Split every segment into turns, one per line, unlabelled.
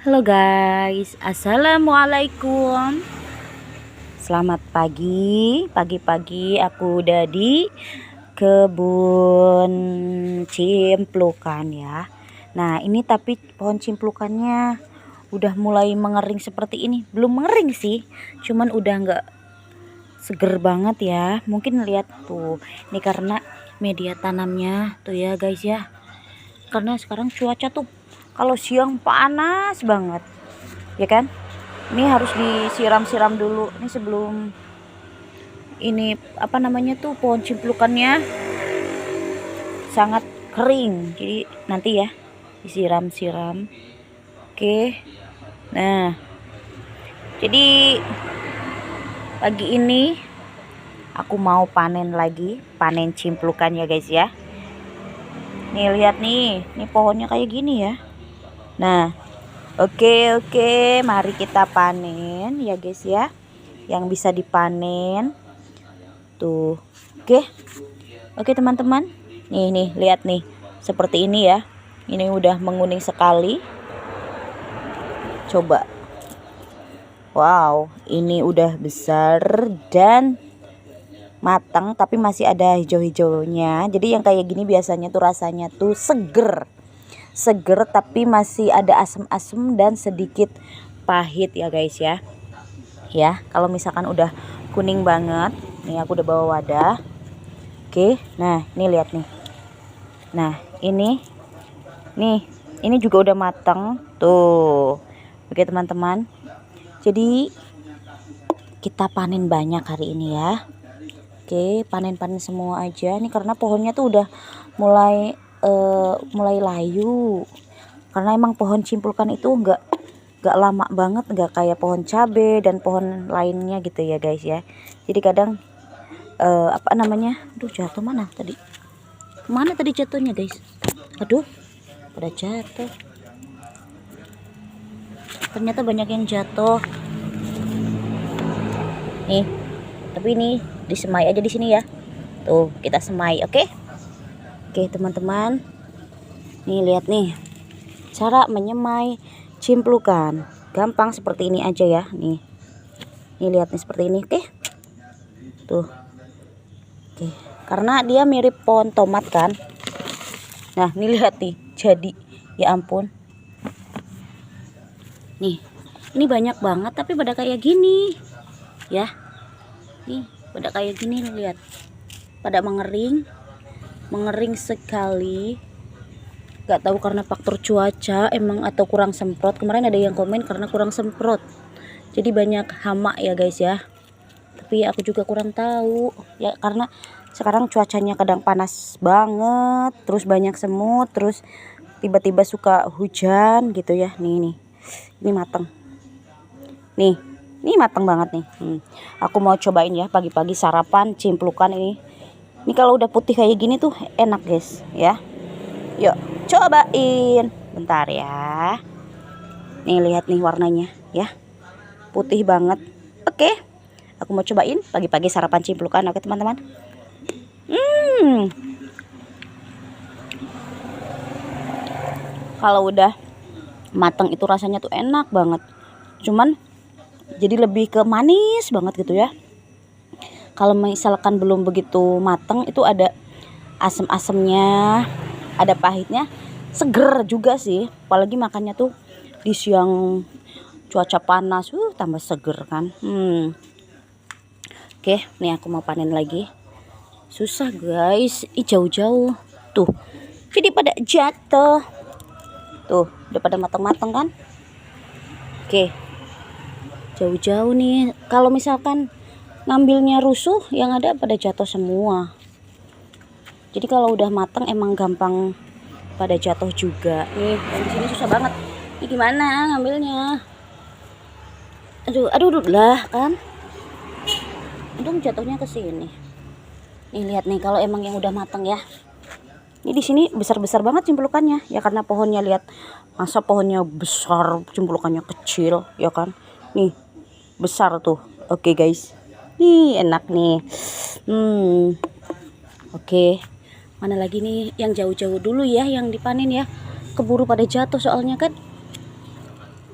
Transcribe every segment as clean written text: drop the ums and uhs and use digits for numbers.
Halo guys, assalamualaikum. Selamat pagi. Pagi-pagi aku udah di kebun cimplukan ya. Nah ini tapi pohon cimplukannya udah mulai mengering seperti ini. Belum mengering sih, cuman udah nggak seger banget ya. Mungkin lihat tuh, ini karena media tanamnya tuh ya guys ya. Karena sekarang cuaca tuh kalau siang panas banget ya kan. Ini harus disiram-siram dulu nih sebelum ini apa namanya tuh pohon cimplukannya sangat kering, jadi nanti ya disiram-siram. Oke, nah jadi pagi ini aku mau panen lagi, panen cimplukan ya guys ya. Nih lihat nih pohonnya kayak gini ya. Nah oke, mari kita panen ya guys ya, yang bisa dipanen tuh. Oke teman-teman, nih lihat nih seperti ini ya. Ini udah menguning sekali, coba. Wow, ini udah besar dan matang tapi masih ada hijau-hijaunya. Jadi yang kayak gini biasanya tuh rasanya tuh seger tapi masih ada asam-asam dan sedikit pahit ya guys ya. Kalau misalkan udah kuning banget, nih aku udah bawa wadah. Oke, nah ini lihat nih. Nah ini juga udah matang tuh. Oke teman-teman, jadi kita panen banyak hari ini ya. Oke, panen semua aja nih karena pohonnya tuh udah mulai layu. Karena emang pohon cimplukan itu enggak lama banget, enggak kayak pohon cabe dan pohon lainnya gitu ya guys ya. Jadi kadang apa namanya, jatuh mana tadi jatuhnya guys. Aduh, pada jatuh, ternyata banyak yang jatuh nih. Tapi ini disemai aja di sini ya. Tuh kita semai. Oke teman-teman, nih lihat nih cara menyemai cimplukan. Gampang seperti ini aja ya. Nih lihat nih seperti ini. Tuh. Karena dia mirip pohon tomat kan. Nah nih lihat nih, jadi ya ampun. Nih ini banyak banget tapi pada kayak gini ya. Nih pada kayak gini, lihat, pada mengering sekali. Gak tahu karena faktor cuaca emang atau kurang semprot. Kemarin ada yang komen karena kurang semprot jadi banyak hama ya guys ya. Tapi aku juga kurang tahu ya, karena sekarang cuacanya kadang panas banget, terus banyak semut, terus tiba-tiba suka hujan gitu ya. Nih ini matang. Nih matang banget nih. Aku mau cobain ya pagi-pagi sarapan cimplukan ini. Ini kalau udah putih kayak gini tuh enak guys ya. Yuk cobain, bentar ya. Nih lihat nih warnanya ya, putih banget. Oke, aku mau cobain pagi-pagi sarapan cimplukan. Oke teman-teman. Kalau udah matang itu rasanya tuh enak banget. Cuman jadi lebih ke manis banget gitu ya. Kalau misalkan belum begitu matang itu ada asam-asamnya, ada pahitnya, seger juga sih. Apalagi makannya tuh di siang cuaca panas, tambah seger kan. Oke, nih aku mau panen lagi. Susah guys, jauh-jauh tuh. Jadi pada jatuh. Tuh, udah pada matang-matang kan? Oke. Jauh-jauh nih. Kalau misalkan ngambilnya rusuh, yang ada pada jatuh semua. Jadi kalau udah matang emang gampang pada jatuh juga. Nih, yang di sini susah banget. Ini gimana ngambilnya? Aduh lah kan. Untung jatuhnya ke sini. Nih lihat nih kalau emang yang udah matang ya. Ini di sini besar-besar banget cimplukannya ya, karena pohonnya, lihat, masa pohonnya besar cimplukannya kecil ya kan. Nih besar tuh. Oke guys, nih enak nih. Oke, mana lagi nih yang jauh-jauh dulu ya yang dipanen ya, keburu pada jatuh soalnya kan.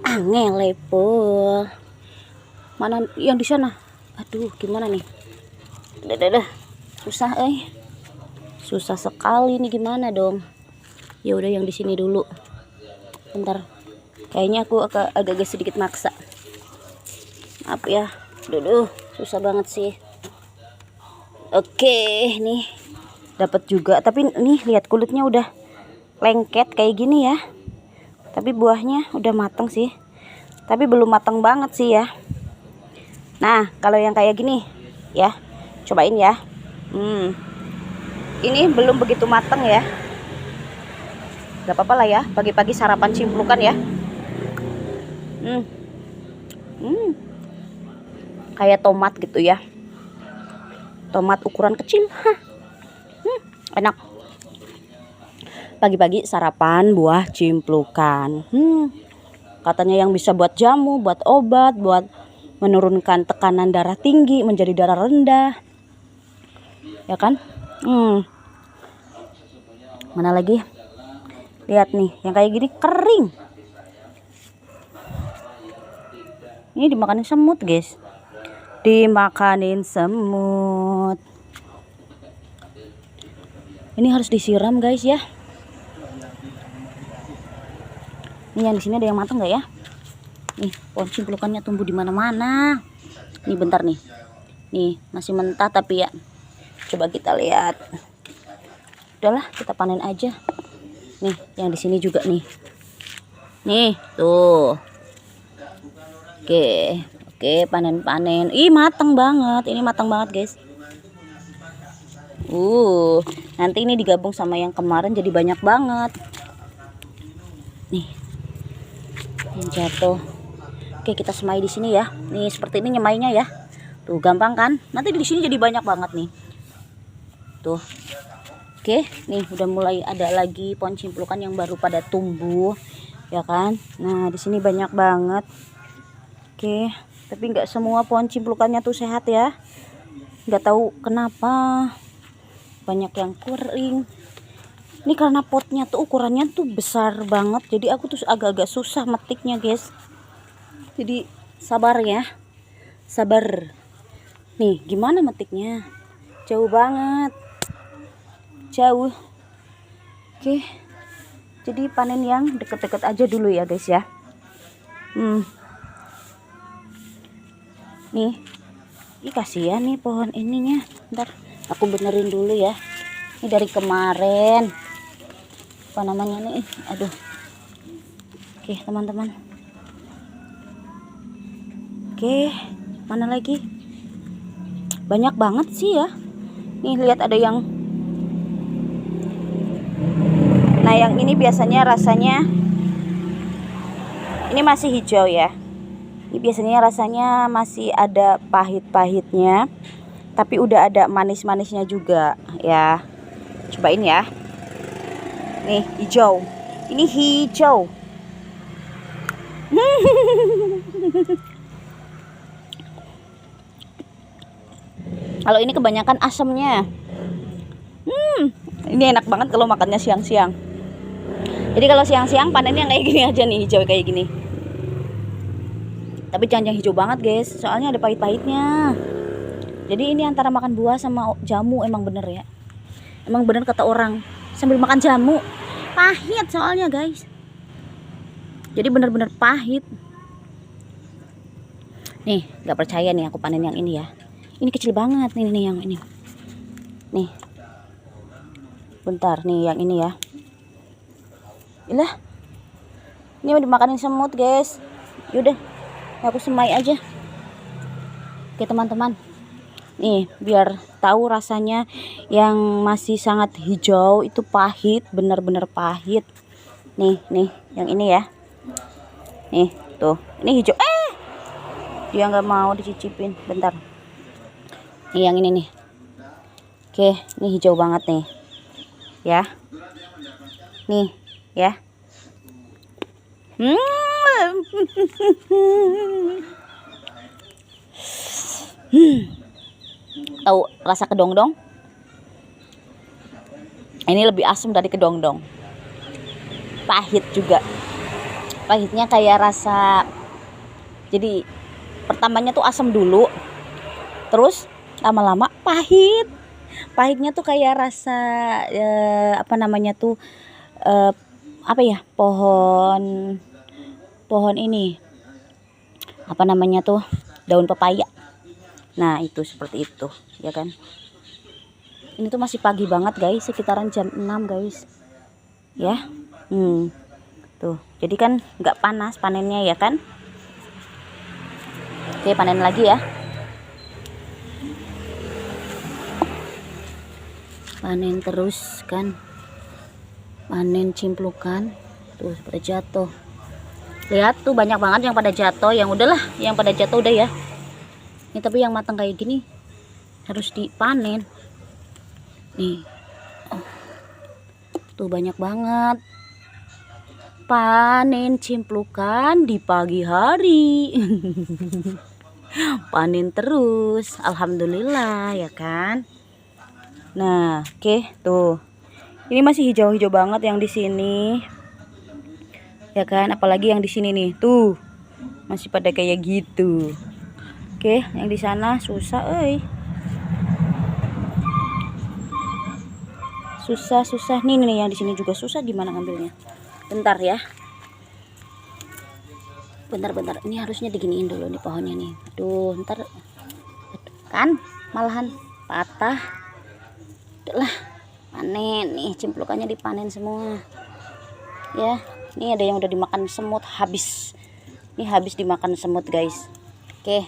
Angelepol. Mana yang di sana? Aduh, gimana nih? Dah. Susah, susah sekali nih, gimana dong? Ya udah yang di sini dulu. Bentar. Kayaknya aku agak sedikit maksa. Maaf ya. Duh, susah banget sih. Oke, nih dapat juga. Tapi nih lihat kulitnya udah lengket kayak gini ya. Tapi buahnya udah matang sih. Tapi belum matang banget sih ya. Nah, kalau yang kayak gini ya, cobain ya. Ini belum begitu matang ya. Gak apa-apa lah ya, pagi-pagi sarapan cimplukan ya. Kayak tomat gitu ya. Tomat ukuran kecil. Enak. Pagi-pagi sarapan buah cimplukan. Katanya yang bisa buat jamu, buat obat, buat menurunkan tekanan darah tinggi menjadi darah rendah. Ya kan? Mana lagi? Lihat nih, yang kayak gini kering. Ini dimakanin semut, guys. Dimakanin semut. Ini harus disiram, guys ya. Ini yang di sini ada yang matang nggak ya? Nih, pohon cimplukannya tumbuh di mana-mana. Nih bentar nih. Nih, masih mentah tapi ya. Coba kita lihat. Udahlah, kita panen aja. Nih, yang di sini juga nih. Nih, tuh. Oke, panen-panen. Ih, matang banget. Ini matang banget, guys. Nanti ini digabung sama yang kemarin jadi banyak banget. Nih. Yang jatuh. Oke, kita semai di sini ya. Nih, seperti ini nyemainya ya. Tuh, gampang kan? Nanti di sini jadi banyak banget nih. Tuh. Oke, nih udah mulai ada lagi pohon cimplukan yang baru pada tumbuh, ya kan? Nah, di sini banyak banget. Oke, tapi nggak semua pohon cimplukannya tuh sehat ya. Nggak tahu kenapa. Banyak yang kering. Ini karena potnya tuh ukurannya tuh besar banget, jadi aku tuh agak-agak susah metiknya, guys. Jadi sabar ya, sabar. Nih, gimana metiknya? Jauh banget, jauh. Oke, jadi panen yang deket-deket aja dulu ya, guys ya. Nih, kasihan nih pohon ininya. Ntar aku benerin dulu ya. Ini dari kemarin. Apa namanya nih? Aduh. Oke, teman-teman. Oke, mana lagi? Banyak banget sih ya. Nih lihat ada yang. Nah, yang ini biasanya rasanya ini masih hijau ya. Ini biasanya rasanya masih ada pahit-pahitnya, tapi udah ada manis-manisnya juga ya. Cobain ya. Nih, hijau. Ini hijau. Kalau ini kebanyakan asamnya. Ini enak banget kalau makannya siang-siang. Jadi kalau siang-siang panennya kayak gini aja nih, hijau kayak gini. Tapi jangan yang hijau banget, guys. Soalnya ada pahit-pahitnya. Jadi ini antara makan buah sama jamu emang bener ya. Emang bener kata orang, sambil makan jamu. Pahit soalnya, guys. Jadi bener-bener pahit. Nih, gak percaya nih aku panen yang ini ya. Ini kecil banget nih yang ini. Nih. Bentar nih yang ini ya. Ilah. Ini udah dimakanin semut, guys. Yaudah, aku semai aja. Oke, teman-teman. Nih, biar tahu rasanya yang masih sangat hijau itu pahit, bener-bener pahit. Nih, yang ini ya. Nih, tuh. Ini hijau. Dia nggak mau dicicipin. Bentar. Nih, yang ini nih. Oke, ini hijau banget nih. Ya. Nih, ya. Tahu rasa kedongdong? Ini lebih asam dari kedongdong. Pahit juga. Pahitnya kayak rasa, jadi pertamanya tuh asam dulu, terus lama-lama pahit. Pahitnya tuh kayak rasa apa namanya tuh, apa ya, pohon ini, apa namanya tuh, daun pepaya. Nah itu seperti itu ya kan. Ini tuh masih pagi banget guys, sekitaran jam 6 guys ya. Tuh jadi kan nggak panas panennya ya kan. Oke, panen lagi ya, panen terus kan, panen cimplukan. Tuh pada jatuh, lihat tuh banyak banget yang pada jatuh. Yang udahlah, yang pada jatuh udah ya. Ini tapi yang matang kayak gini harus dipanen nih. Tuh banyak banget. Panen cimplukan di pagi hari. Panen terus, alhamdulillah ya kan. Nah oke, tuh ini masih hijau-hijau banget yang di sini ya kan, apalagi yang di sini nih, tuh masih pada kayak gitu. Oke, yang di sana susah susah nih yang di sini juga susah. Gimana ngambilnya? Bentar ya, bentar, ini harusnya diginiin dulu nih pohonnya nih. Aduh ntar kan malahan patah. Udahlah, panen nih, cimplukannya dipanen semua ya. Ini ada yang udah dimakan semut, habis. Ini habis dimakan semut guys. Oke,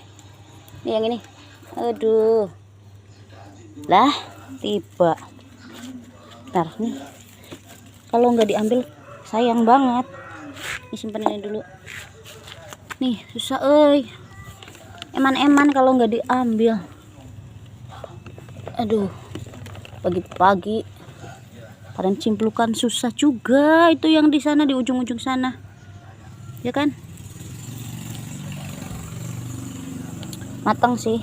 ini yang ini, aduh lah tiba. Ntar nih kalau nggak diambil sayang banget. Ini simpan ini dulu nih, susah eman-eman kalau nggak diambil. Aduh, pagi-pagi panen cimplukan susah juga. Itu yang di sana, di ujung-ujung sana ya kan. Matang sih.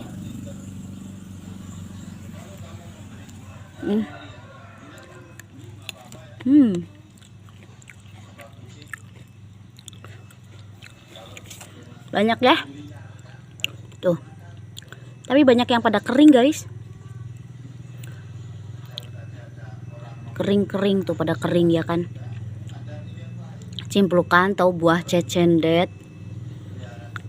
Banyak ya tuh, tapi banyak yang pada kering guys. Kering tuh, pada kering ya kan. Cimplukan atau buah cecendet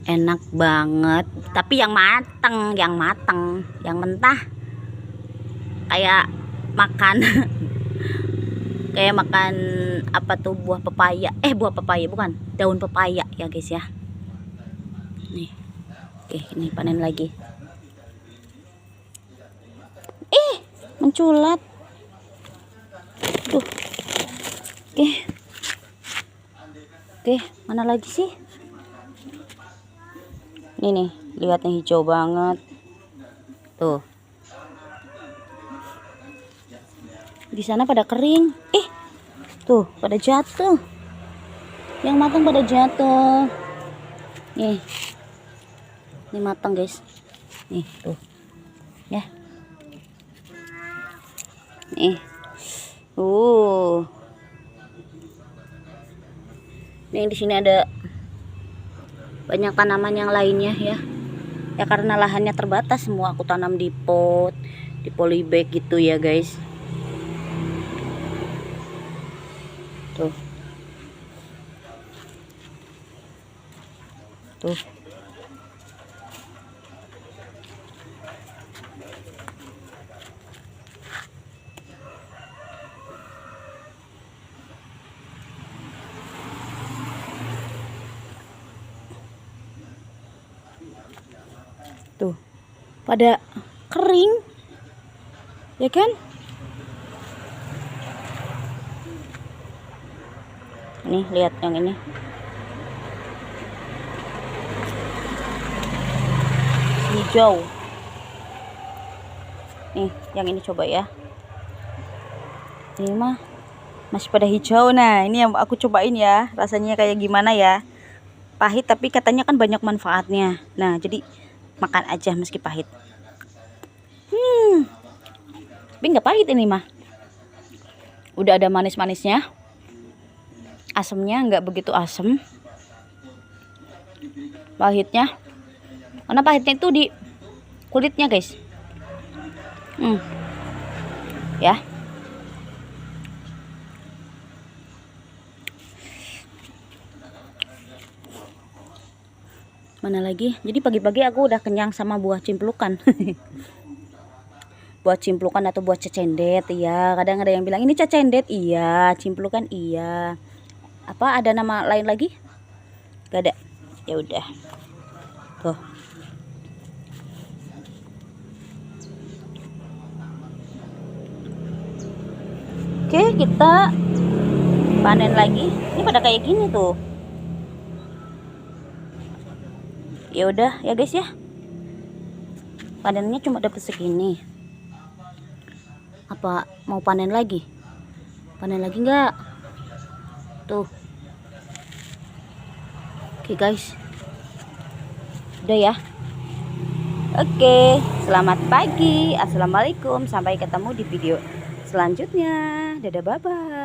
enak banget, tapi yang mateng, yang mentah kayak makan kayak makan apa tuh, buah pepaya, buah pepaya bukan, daun pepaya ya guys ya. Nih oke, ini panen lagi. Menculat tuh. Oke, mana lagi sih? Ini nih, lihat nih, hijau banget tuh. Di sana pada kering. Tuh pada jatuh, yang matang pada jatuh. Nih, ini matang guys. Nih tuh ya. Nih ini di sini ada banyak tanaman yang lainnya ya. Ya karena lahannya terbatas, semua aku tanam di pot, di polybag gitu ya guys. Tuh. Tuh. Tuh pada kering ya kan. Nih lihat yang ini, hijau. Nih yang ini coba ya, ini mah masih pada hijau. Nah ini yang aku cobain ya, rasanya kayak gimana ya. Pahit tapi katanya kan banyak manfaatnya. Nah jadi makan aja meski pahit. Tapi nggak pahit ini mah, udah ada manis-manisnya. Asamnya nggak begitu asem. pahitnya. Karena pahitnya itu di kulitnya guys. Ya. Mana lagi? Jadi pagi-pagi aku udah kenyang sama buah cimplukan. Buah cimplukan atau buah cecendet, iya. Kadang ada yang bilang ini cecendet, iya. Cimplukan, iya. Apa ada nama lain lagi? Gak ada. Ya udah. Tuh. Oke, kita panen lagi. Ini pada kayak gini tuh. Ya udah ya guys ya. Panennya cuma dapat segini. Apa mau panen lagi? Panen lagi nggak? Tuh. Oke guys. Udah ya. Oke, selamat pagi. Assalamualaikum. Sampai ketemu di video selanjutnya. Dadah, bye bye.